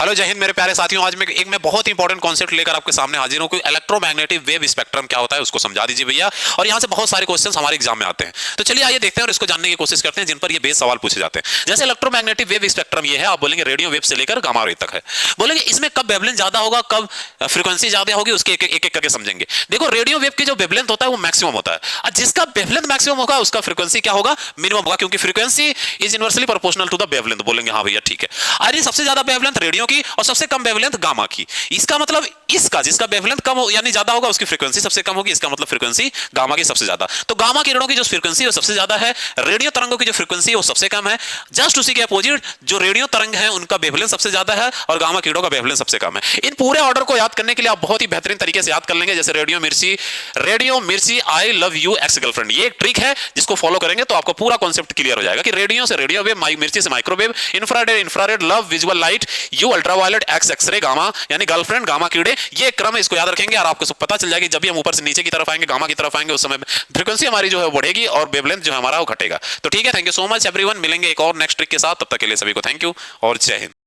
Hello जय हिंद मेरे प्यारे साथियों। आज मैं बहुत इंपॉर्टेंट कॉन्सेप्ट लेकर आपके सामने हाजिर हूं कि इलेक्ट्रोमैग्नेटिक वेव स्पेक्ट्रम क्या होता है उसको समझा दीजिए भैया। और यहां से बहुत सारे क्वेश्चंस हमारे एग्जाम में आते हैं, तो चलिए आइए देखते हैं और इसको जानने की कोशिश करते हैं जिन पर ये बेस सवाल पूछे जाते हैं। जैसे इलेक्ट्रोमैग्नेटिक वेव स्पेक्ट्रम ये है, आप बोलेंगे रेडियो वेव से लेकर गामा वेव तक है। बोलेंगे इसमें कब वेवलेंथ ज्यादा होगा, कब फ्रीक्वेंसी ज्यादा होगी, उसके एक एक करके समझेंगे। देखो रेडियो वेव की जो वेवलेंथ होता है वो मैक्सिमम होता है, और जिसका वेवलेंथ मैक्सिमम होगा उसका फ्रीक्वेंसी क्या होगा, मिनिमम होगा, क्योंकि frequency is inversely proportional to the wavelength. बोलेंगे हाँ भैया ठीक है। अरे सबसे ज्यादा वेवलेंथ रेडियो की और सबसे कम वेवलेंथ गामा की। इसका मतलब इसका जिसका वेवलेंथ कम यानी ज्यादा होगा उसकी फ्रीक्वेंसी सबसे कम होगी, इसका मतलब फ्रीक्वेंसी गामा की सबसे ज्यादा। तो गामा किरणों की जो फ्रीक्वेंसी है सबसे ज्यादा है, रेडियो तरंगों की जो फ्रीक्वेंसी है वो सबसे कम है। जस्ट उसी के अपोजिट जो रेडियो तरंग है उनका वेवलेंथ सबसे ज्यादा है और गामा किरणों का वेवलेंथ सबसे कम है। इन पूरे ऑर्डर को याद करने के लिए आप बहुत ही बेहतरीन तरीके से याद कर लेंगे। जैसे रेडियो मिर्ची I love you ex girlfriend, ये एक ट्रिक है जिसको फॉलो करेंगे तो आपको पूरा कॉन्सेप्ट क्लियर हो जाएगा कि रेडियो से रेडियो वेव, मिर्ची से microwave, infrared love visual light, you ultraviolet, X X-ray gamma यानी गर्लफ्रेंड, गामा कीड़े। ये क्रम है, इसको याद रखेंगे और आपको पता चल जाएगा जब भी हम ऊपर से नीचे की तरफ आएंगे, गामा की तरफ आएंगे, उस समय फ्रीक्वेंसी हमारी जो है बढ़ेगी और वेवलेंथ जो है हमारा वो घटेगा। तो ठीक है, thank you so much everyone. मिलेंगे एक और नेक्स्ट ट्रिक के साथ, तब तक के लिए सभी को थैंक यू और जय हिंद।